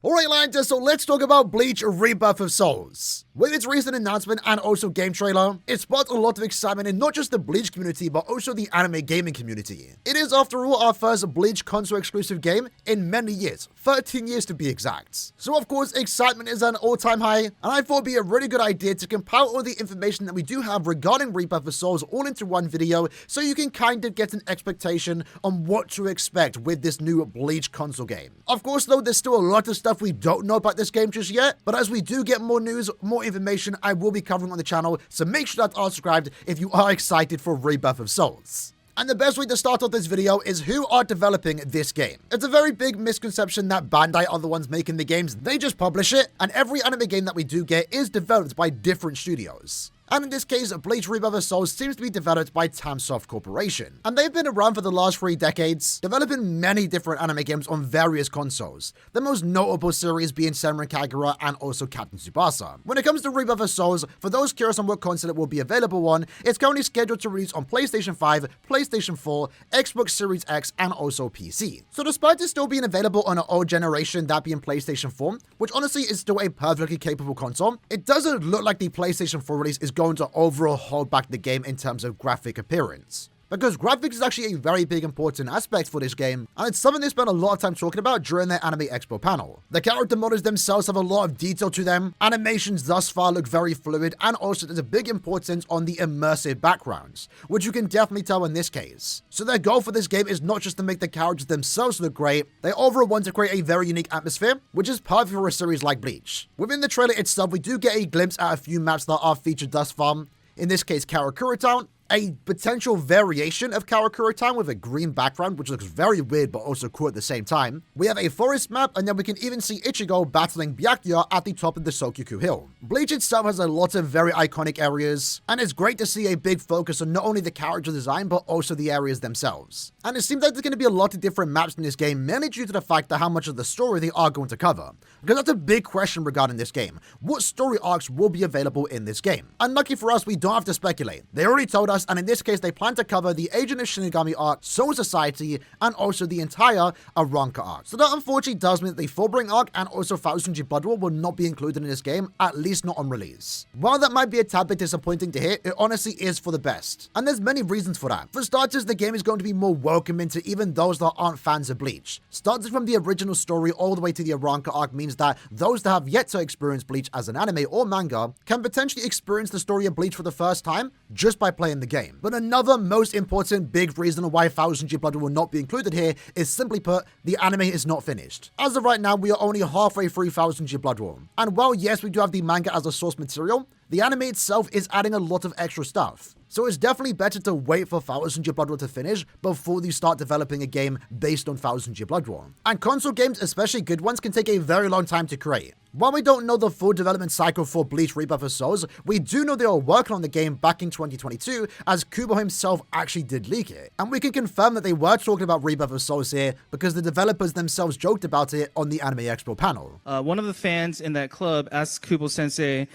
Alright Atlanta, so let's talk about Bleach Rebirth of Souls. With its recent announcement and also game trailer, it sparked a lot of excitement in not just the Bleach community but also the anime gaming community. It is after all our first Bleach console exclusive game in many years, 13 years to be exact. So of course excitement is at an all-time high, and I thought it'd be a really good idea to compile all the information that we do have regarding Rebirth of Souls all into one video so you can kind of get an expectation on what to expect with this new Bleach console game. Of course though, there's still a lot of stuff we don't know about this game just yet, but as we do get more news, more information, I will be covering on the channel, so make sure that you are subscribed if you are excited for Rebirth of Souls. And the best way to start off this video is who are developing this game. It's a very big misconception that Bandai are the ones making the games, they just publish it, and every anime game that we do get is developed by different studios. And in this case, Bleach Rebirth of Souls seems to be developed by Tamsoft Corporation. And they've been around for the last 3 decades, developing many different anime games on various consoles. The most notable series being Senran Kagura and also Captain Tsubasa. When it comes to Rebirth of Souls, for those curious on what console it will be available on, it's currently scheduled to release on PlayStation 5, PlayStation 4, Xbox Series X, and also PC. So despite it still being available on an old generation, that being PlayStation 4, which honestly is still a perfectly capable console, it doesn't look like the PlayStation 4 release is going to overall hold back the game in terms of graphic appearance. Because graphics is actually a very big important aspect for this game, and it's something they spent a lot of time talking about during their Anime Expo panel. The character models themselves have a lot of detail to them, animations thus far look very fluid, and also there's a big importance on the immersive backgrounds, which you can definitely tell in this case. So their goal for this game is not just to make the characters themselves look great, they overall want to create a very unique atmosphere, which is perfect for a series like Bleach. Within the trailer itself, we do get a glimpse at a few maps that are featured thus far, in this case Karakura Town, a potential variation of Karakura Town with a green background, which looks very weird but also cool at the same time. We have a forest map, and then we can even see Ichigo battling Byakuya at the top of the Sokyoku Hill. Bleach itself has a lot of very iconic areas, and it's great to see a big focus on not only the character design but also the areas themselves. And it seems like there's going to be a lot of different maps in this game, mainly due to the fact that how much of the story they are going to cover. Because that's a big question regarding this game. What story arcs will be available in this game? Unlucky for us, we don't have to speculate. They already told us, and in this case, they plan to cover the Agent of Shinigami arc, Soul Society, and also the entire Arrancar arc. So that unfortunately does mean that the Fullbring arc and also Thousand Year Blood War will not be included in this game, at least not on release. While that might be a tad bit disappointing to hear, it honestly is for the best. And there's many reasons for that. For starters, the game is going to be more welcoming to even those that aren't fans of Bleach. Starting from the original story all the way to the Arrancar arc means that those that have yet to experience Bleach as an anime or manga can potentially experience the story of Bleach for the first time just by playing the game. But another most important big reason why Thousand Year Blood will not be included here is simply put, the anime is not finished. As of right now, we are only halfway through Thousand Year Blood War. And while yes, we do have the manga as a source material, the anime itself is adding a lot of extra stuff. So it's definitely better to wait for Thousand Year Blood War to finish before you start developing a game based on Thousand Year Blood War. And console games, especially good ones, can take a very long time to create. While we don't know the full development cycle for Bleach Rebirth of Souls, we do know they were working on the game back in 2022, as Kubo himself actually did leak it. And we can confirm that they were talking about Rebirth of Souls here because the developers themselves joked about it on the Anime Expo panel. One of the fans in that club asked Kubo-sensei,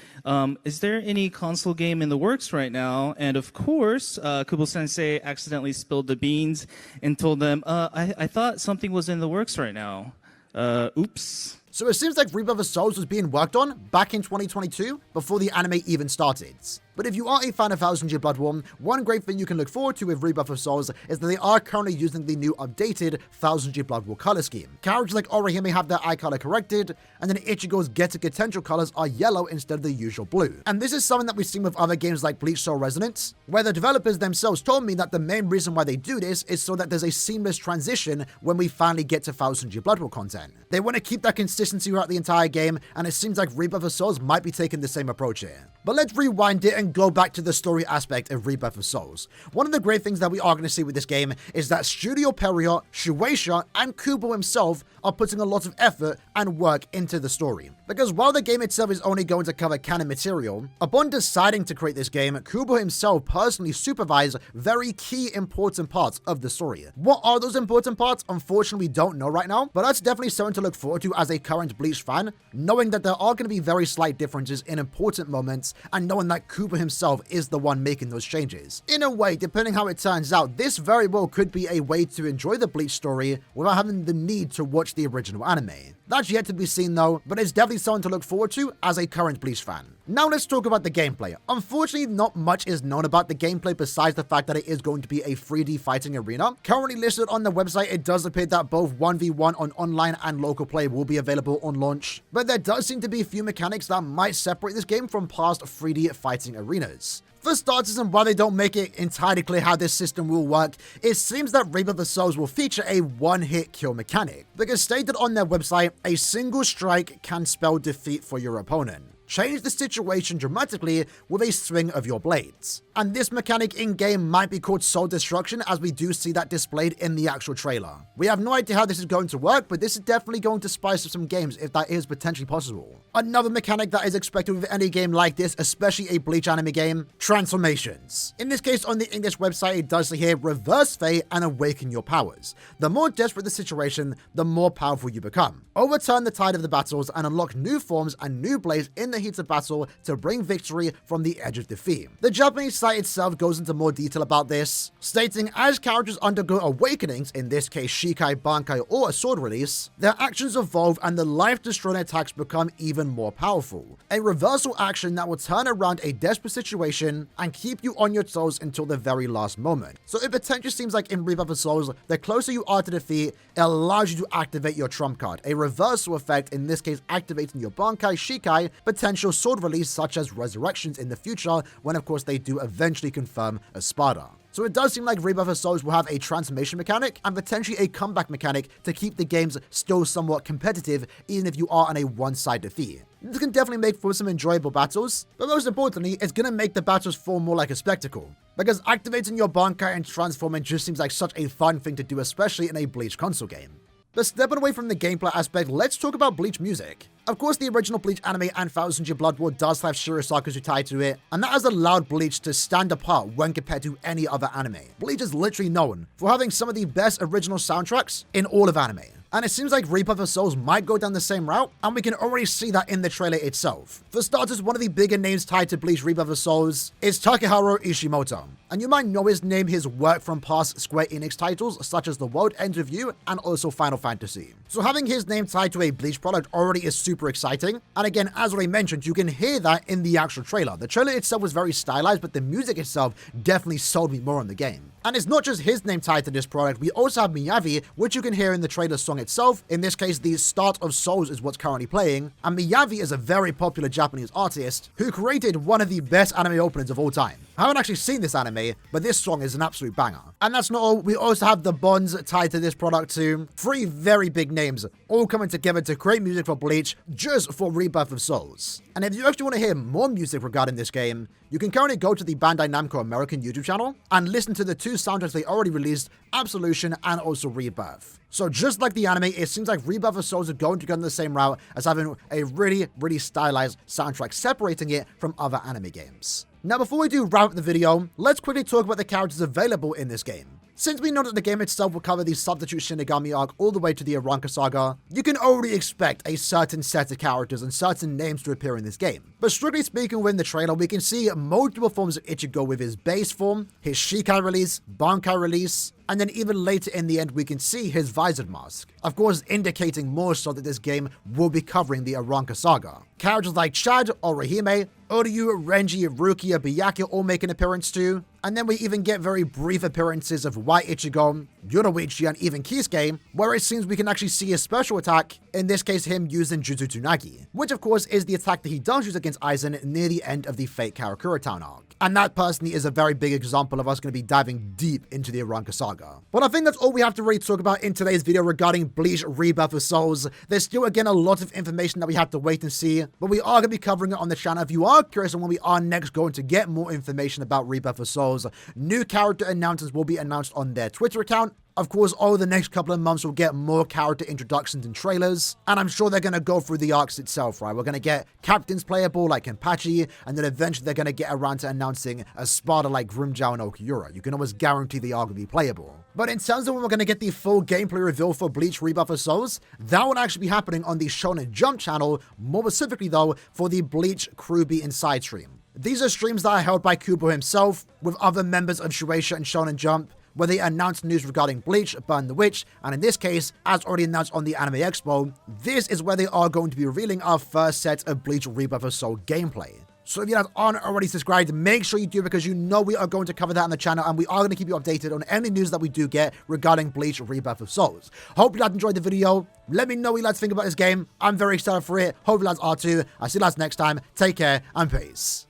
is there any console game in the works right now? And of course, Kubo-sensei accidentally spilled the beans and told them, I thought something was in the works right now. Oops. So it seems like Rebirth of Souls was being worked on back in 2022 before the anime even started. But if you are a fan of Thousand Year Blood War, one great thing you can look forward to with Rebirth of Souls is that they are currently using the new updated Thousand Year Blood War color scheme. Characters like Orihime have their eye color corrected, and then Ichigo's Getter potential colors are yellow instead of the usual blue. And this is something that we've seen with other games like Bleach Soul Resonance, where the developers themselves told me that the main reason why they do this is so that there's a seamless transition when we finally get to Thousand Year Blood War content. They want to keep that consistency throughout the entire game, and it seems like Rebirth of Souls might be taking the same approach here. But let's rewind it and go back to the story aspect of Rebirth of Souls. One of the great things that we are going to see with this game is that Studio Pierrot, Shueisha, and Kubo himself are putting a lot of effort and work into the story. Because while the game itself is only going to cover canon material, upon deciding to create this game, Kubo himself personally supervised very key important parts of the story. What are those important parts? Unfortunately, we don't know right now, but that's definitely something to look forward to as a current Bleach fan, knowing that there are going to be very slight differences in important moments, and knowing that Kubo Kubo himself is the one making those changes. In a way, depending how it turns out, this very well could be a way to enjoy the Bleach story without having the need to watch the original anime. That's yet to be seen though, but it's definitely something to look forward to as a current Bleach fan. Now let's talk about the gameplay. Unfortunately, not much is known about the gameplay besides the fact that it is going to be a 3D fighting arena. Currently listed on the website, it does appear that both 1v1 on online and local play will be available on launch, but there does seem to be a few mechanics that might separate this game from past 3D fighting arenas. For starters, and while they don't make it entirely clear how this system will work, it seems that Rebirth of Souls will feature a one-hit kill mechanic, because stated on their website, a single strike can spell defeat for your opponent. Change the situation dramatically with a swing of your blades. And this mechanic in-game might be called Soul Destruction, as we do see that displayed in the actual trailer. We have no idea how this is going to work, but this is definitely going to spice up some games if that is potentially possible. Another mechanic that is expected with any game like this, especially a Bleach anime game, transformations. In this case, on the English website, it does say here, reverse fate and awaken your powers. The more desperate the situation, the more powerful you become. Overturn the tide of the battles and unlock new forms and new blades in the heat of battle to bring victory from the edge of defeat. The Japanese site itself goes into more detail about this, stating as characters undergo awakenings, in this case Shikai, Bankai, or a sword release, their actions evolve and the life-destroying attacks become even more powerful. A reversal action that will turn around a desperate situation and keep you on your toes until the very last moment. So it potentially seems like in Rebirth of Souls, the closer you are to defeat, it allows you to activate your trump card. A reversal effect, in this case activating your Bankai, Shikai, potential sword release such as resurrections in the future, when of course they do eventually confirm Espada. So it does seem like Rebirth of Souls will have a transformation mechanic and potentially a comeback mechanic to keep the games still somewhat competitive even if you are on a one-side defeat. This can definitely make for some enjoyable battles, but most importantly, it's going to make the battles feel more like a spectacle. Because activating your Bankai and transforming just seems like such a fun thing to do, especially in a Bleach console game. But stepping away from the gameplay aspect, let's talk about Bleach music. Of course, the original Bleach anime and Thousand Year Blood War does have Shirosakazu tied to it, and that has allowed Bleach to stand apart when compared to any other anime. Bleach is literally known for having some of the best original soundtracks in all of anime. And it seems like Rebirth of Souls might go down the same route, and we can already see that in the trailer itself. For starters, one of the bigger names tied to Bleach Rebirth of Souls is Takeharu Ishimoto. And you might know his name, his work from past Square Enix titles such as The World Ends With You and also Final Fantasy. So having his name tied to a Bleach product already is super exciting. And again, as already mentioned, you can hear that in the actual trailer. The trailer itself was very stylized, but the music itself definitely sold me more on the game. And it's not just his name tied to this product, we also have Miyavi, which you can hear in the trailer song itself. In this case, the Start of Souls is what's currently playing, and Miyavi is a very popular Japanese artist who created one of the best anime openings of all time. I haven't actually seen this anime, but this song is an absolute banger. And that's not all, we also have the Bonds tied to this product too. 3 very big names, all coming together to create music for Bleach, just for Rebirth of Souls. And if you actually want to hear more music regarding this game, you can currently go to the Bandai Namco American YouTube channel and listen to the 2 soundtracks they already released, Absolution and also Rebirth. So just like the anime, it seems like Rebirth of Souls are going to go in the same route as having a really stylized soundtrack, separating it from other anime games. Now before we do wrap up the video, let's quickly talk about the characters available in this game. Since we know that the game itself will cover the Substitute Shinigami arc all the way to the Aranka saga, you can already expect a certain set of characters and certain names to appear in this game. But strictly speaking, within the trailer, we can see multiple forms of Ichigo with his base form, his Shikai release, Bankai release, and then even later in the end we can see his visored mask. Of course, indicating more so that this game will be covering the Aranka saga. Characters like Chad, Orihime, Oryu, Renji, Rukia, Byakuya all make an appearance too. And then we even get very brief appearances of White Ichigo, Yoruichi, and even Kisuke, where it seems we can actually see a special attack, in this case him using Jutsu Tsunagi, which of course is the attack that he does use against Aizen near the end of the Fate Karakura Town arc. And that personally is a very big example of us going to be diving deep into the Aranka saga. But I think that's all we have to really talk about in today's video regarding Bleach Rebirth of Souls. There's still again a lot of information that we have to wait and see, but we are going to be covering it on the channel. If you are curious on when we are next going to get more information about Rebirth of Souls, new character announcements will be announced on their Twitter account. Of course, over the next couple of months, we'll get more character introductions and trailers, and I'm sure they're going to go through the arcs itself, right? We're going to get captains playable like Kenpachi, and then eventually they're going to get around to announcing a Sparta like Grimmjow and Okiura. You can almost guarantee the arc will be playable. But in terms of when we're going to get the full gameplay reveal for Bleach Rebirth of Souls, that will actually be happening on the Shonen Jump channel, more specifically though, for the Bleach Crewbee Inside stream. These are streams that are held by Kubo himself, with other members of Shueisha and Shonen Jump, where they announce news regarding Bleach, Burn the Witch, and in this case, as already announced on the Anime Expo, this is where they are going to be revealing our first set of Bleach Rebirth of Soul gameplay. So if you guys aren't already subscribed, make sure you do, because you know we are going to cover that on the channel, and we are going to keep you updated on any news that we do get regarding Bleach Rebirth of Souls. Hope you guys enjoyed the video. Let me know what you guys think about this game. I'm very excited for it. Hope you guys are too. I'll see you guys next time. Take care and peace.